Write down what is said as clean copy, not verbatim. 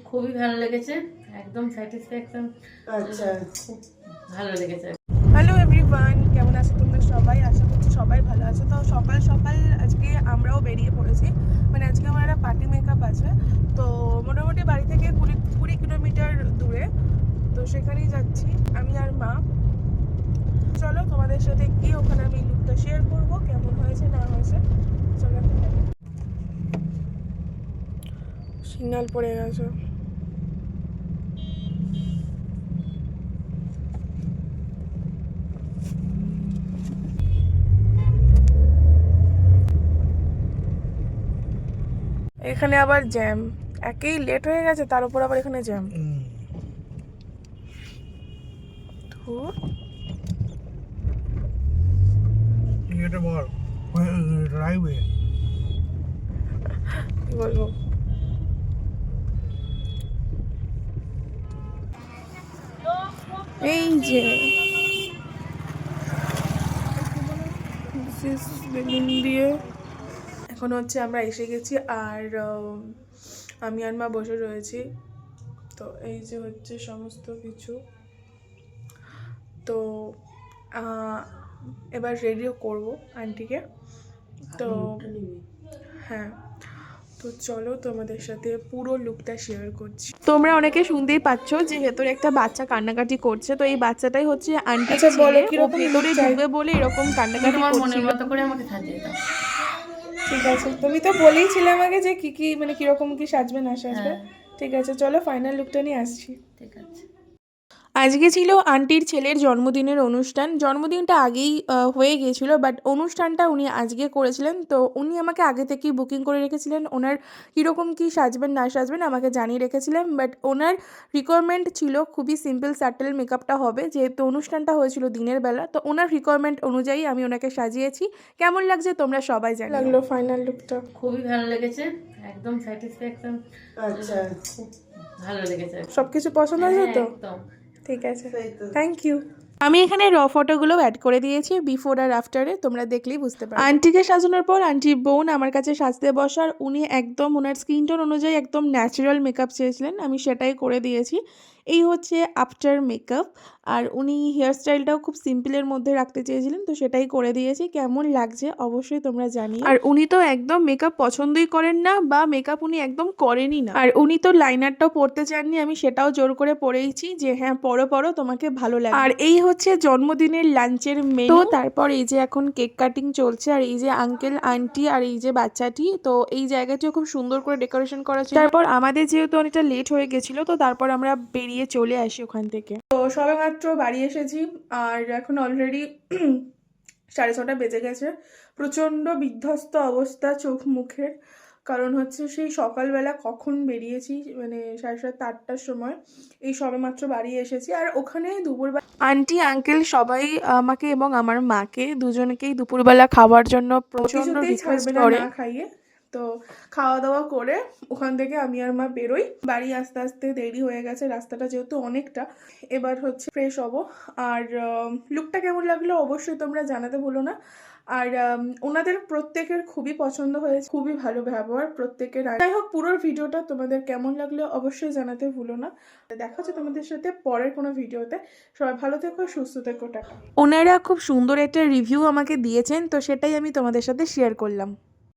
খুবই ভালো লেগেছে, একদম স্যাটিসফ্যাকশন। আচ্ছা, খুব ভালো লেগেছে। হ্যালো এভরিওয়ান, কেমন আছো তোমরা সবাই? আশা করছি সবাই ভালো আছো। তো সকাল সকাল আজকে আমরাও বেরিয়ে পড়েছি। মানে আজকে আমার একটা পার্টি মেকআপ আছে, তো মোটামুটি বাড়ি থেকে 20 কিলোমিটার দূরে। তো সেখানেই যাচ্ছি আমি আর মা। চলো তোমাদের সাথে গিয়ে ওখানে আমি লুকটা শেয়ার করবো, কেমন হয়েছে না হয়েছে। চলো, সিগন্যাল পড়ে গেছে। এখানে আবার জ্যাম, একেই লেট হয়ে গেছে তার উপর আবার এখানে জ্যাম। ধুর, এটা বল ড্রাইভে কি বলবো। এই যে বেলুন দিয়ে এখন হচ্ছে আমরা এসে গেছি, আর আমি আর মা বসে রয়েছি। তো এই যে হচ্ছে সমস্ত কিছু। তো এবার রেডিও করব আন্টিকে। তো হ্যাঁ, তো চলো তোমাদের সাথে পুরো লুকটা শেয়ার করছি। তোমরা অনেকে শুনতেই পাচ্ছ যে ভেতরে একটা বাচ্চা কান্নাকাটি করছে। তো এই বাচ্চাটাই হচ্ছে আন্টি। আচ্ছা বলো, কি রকম ভেতরে ঢুকবে বলে এরকম কান্নাকাটি তোমার মনের করছিল। মতো করে আমাকে সাজিয়ে দাও। ঠিক আছে, তুমি তো বলেইছিলে আমাকে যে কি কি মানে কিরকম কি সাজবে না সাজবে। হ্যাঁ, ঠিক আছে, চলো ফাইনাল লুকটা নিয়ে আসছি। ঠিক আছে। আজকে ছিল আন্টির ছেলের জন্মদিনের অনুষ্ঠান। জন্মদিনটা আগেই হয়ে গিয়েছিল, বাট অনুষ্ঠানটা উনি আজকে করেছিলেন। তো উনি আমাকে আগে থেকেই বুকিং করে রেখেছিলেন। ওনার কীরকম কী সাজবেন না সাজবেন আমাকে জানিয়ে রেখেছিলেন, বাট ওনার রিকোয়ারমেন্ট ছিল খুবই সিম্পল স্যাটেল মেকআপটা হবে, যেহেতু অনুষ্ঠানটা হয়েছিল দিনের বেলা। তো ওনার রিকোয়ারমেন্ট অনুযায়ী আমি ওনাকে সাজিয়েছি। কেমন লাগছে তোমরা সবাই জানো। লাগলো ফাইনাল লুকটা? খুবই ভালো লেগেছে, একদম স্যাটিসফ্যাকশন। আচ্ছা, খুব ভালো লেগেছে। সব কিছু পছন্দ হয়েছে তো? একদম ঠিক আছে, সেই তো। Thank you. আমি এখানে র ফটোগুলো অ্যাড করে দিয়েছি বিফোর আর আফটারে, তোমরা দেখলেই বুঝতে পারবে। আন্টিকে সাজানোর পর আন্টির বোন আমার কাছে সাজতে বসার, উনি একদম ওনার স্কিন টোন অনুযায়ী একদম ন্যাচারাল মেকআপ চেয়েছিলেন, আমি সেটাই করে দিয়েছি। এই হচ্ছে আফটার মেকআপ। আর উনি হেয়ার স্টাইলটাও খুব সিম্পলের মধ্যে রাখতে চেয়েছিলেন, তো সেটাই করে দিয়েছি। কেমন লাগছে অবশ্যই তোমরা জানিও। আর উনি তো একদম মেকআপ পছন্দই করেন না, বা মেকআপ উনি একদম করেনই না। আর উনি তো লাইনারটাও পরতে চাননি, আমি সেটাও জোর করে পরেইছি যে হ্যাঁ পরো পরো, তোমাকে ভালো লাগে। আর এই হচ্ছে জন্মদিনের লাঞ্চের মেনু। তো তারপর এই যে এখন কেক কাটিং চলছে, আর এই যে আঙ্কেল আন্টি আর এই যে বাচ্চাটি, তো এই জায়গাটিও খুব সুন্দর করে ডেকোরেশন করা ছিল। তারপর আমাদের যেহেতু অনেকটা লেট হয়ে গেছিল, তো তারপর আমরা বেরিয়ে চলে আসি ওখান থেকে। তো সবে মাত্র বাড়ি এসেছি, আর এখন অলরেডি 6:30 বেজে গেছে। প্রচণ্ড বিধ্বস্ত অবস্থা চোখ মুখের, কারণ হচ্ছে সেই সকালবেলা কখন বেরিয়েছি, মানে 7:30 8টার সময়। এই সবে মাত্র বাড়ি এসেছি, আর ওখানে দুপুরবেলা আন্টি আঙ্কেল সবাই আমাকে এবং আমার মাকে দুজনকেই দুপুরবেলা খাওয়ার জন্য প্রচণ্ড রিকোয়েস্ট করে না খাইয়ে। তো খাওয়া দাওয়া করে ওখান থেকে আমি আর মা বেরোই। বাড়ি আস্তে আস্তে দেরি হয়ে গেছে, রাস্তাটা যেহেতু অনেকটা। এবার হচ্ছে ফ্রেশ হব। আর লুকটা কেমন লাগলো অবশ্যই তোমরা জানাতে ভুলো না। আর ওনাদের প্রত্যেকের খুবই পছন্দ হয়েছে, খুবই ভালো ব্যবহার প্রত্যেকের। যাই হোক, পুরো ভিডিওটা তোমাদের কেমন লাগলো অবশ্যই জানাতে ভুলো না। দেখা হচ্ছে তোমাদের সাথে পরের কোনো ভিডিওতে। সবাই ভালো থেকো, সুস্থ থেকো, টাটা। ওনারা খুব সুন্দর একটা রিভিউ আমাকে দিয়েছেন, তো সেটাই আমি তোমাদের সাথে শেয়ার করলাম।